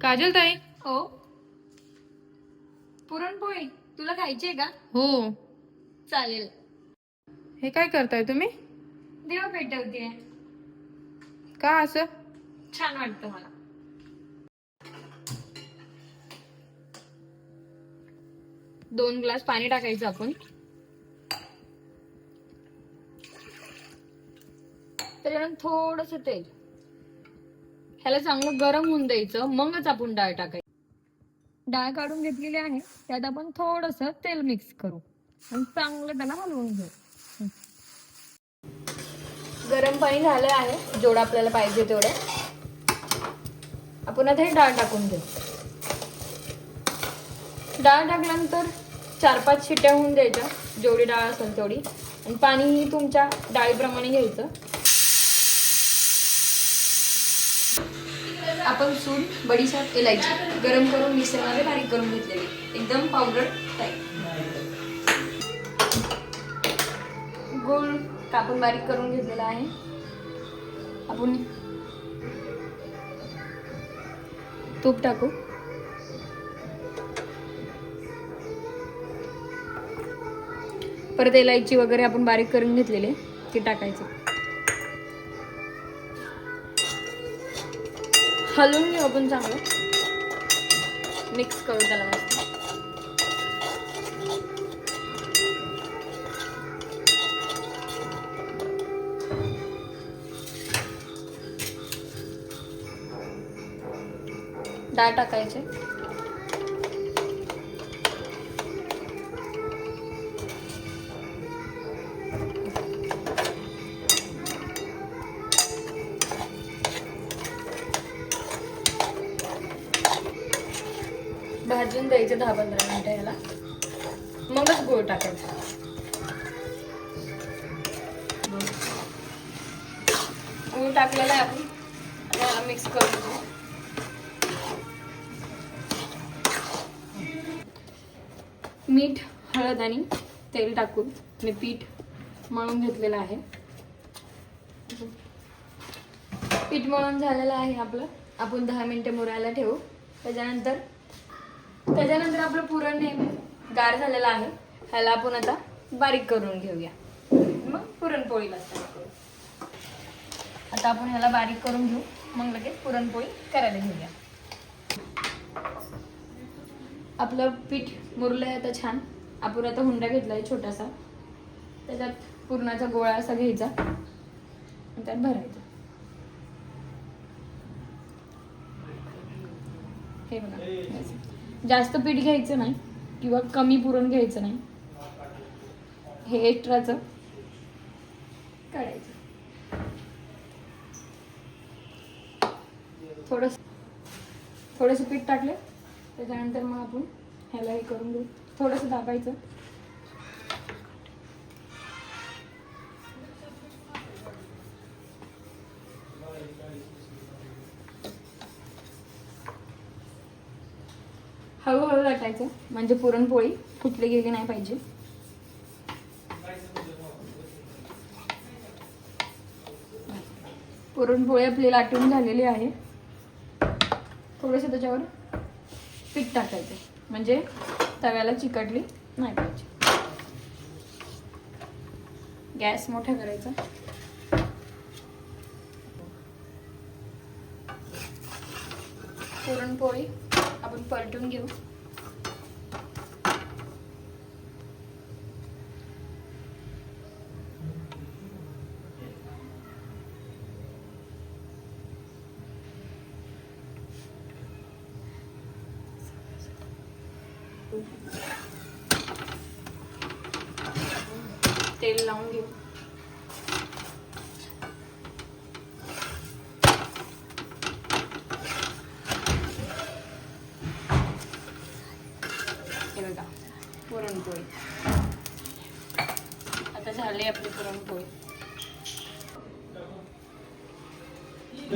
काजल ताई. हो. पुरणपोळी तुला खायची आहे का? हो. चालेल. हे काय करताय तुम्ही? देव पेटवते. का असं? छान वाटतं मला. दोन ग्लास पाणी टाकायचं आपण. त्याच्यानंतर थोडस तेल. ह्याला चांगलं गरम होऊन द्यायचं, मगच आपण डाळ टाकायची. डाळ काढून घेतलेली आहे, त्यात आपण थोडस तेल मिक्स करू आणि चांगलं त्याला हलवून घेऊ. गरम पाणी झालं आहे, जेवढं आपल्याला पाहिजे तेवढं. आपण आता हे डाळ टाकून घेऊ. डाळ टाकल्यानंतर 4-5 शिट्ट्या होऊन द्यायच्या, जेवढी डाळ असेल तेवढी. आणि पाणीही तुमच्या डाळीप्रमाणे घ्यायचं. आपण सून, बडीशेप, इलायची गरम करून मिक्सरमध्ये बारीक करून घेतलेली, एकदम पावडर टाईप. गूळ कापून बारीक करून घेतलेला आहे. आपण तूप टाकू. परत इलायची वगैरे आपण बारीक करून घेतलेली ती टाकायची. हलवून घेऊ आपण चांगलं, मिक्स करू त्याला मस्त. डाळ टाकायचे. भाजून द्यायचं 10-15 मिनिटं याला, मगच गूळ टाकायचा. गूळ टाकलेला आहे आपण, याला मिक्स करून घेऊ. मीठ, हळद आणि तेल टाकून मी पीठ मळून घेतलेलं आहे. पीठ मळून झालेलं आहे आपलं. आपण 10 मिनिटं मुरायला ठेवू. त्याच्यानंतर आपलं पुरण हे गार झालेलं आहे, ह्याला आपण आता बारीक करून घेऊया. मग पुरणपोळीला स्टार्ट करू. आता आपण ह्याला बारीक करून घेऊ, मग लगेच पुरणपोळी करायला घेऊया. आपलं पीठ मुरलंय आता छान. आपण आता हुंडा घेतलाय छोटासा, त्याच्यात पुरणाचा गोळा असा घ्यायचा आणि त्यात भरायचा. हे बघा, जास्त पीठ घ्यायचं नाही किंवा कमी पुरण घ्यायचं नाही. हे एक्स्ट्राचं काढायचं. थोडंसं पीठ टाकले, त्याच्यानंतर मग आपण ह्याला हे करून घेऊ. थोडंसं दाबायचं. हळूहळू लाटायचं, म्हणजे पुरणपोळी फुटली गेली नाही पाहिजे. पुरणपोळी आपली लाटून झालेली आहे. थोडंसं त्याच्यावर पीठ टाकायचं, म्हणजे तव्याला चिकटली नाही पाहिजे. गॅस मोठा करायचा. पुरणपोळी आपण पलटून घेऊ. तेल लावून घेऊ. हे बघा, पुरणपोळी आता झाली आपली पुरणपोळी.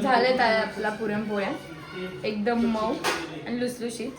झालेत आहे आपला पुरणपोळ्या, एकदम मऊ आणि लुसलुशीत.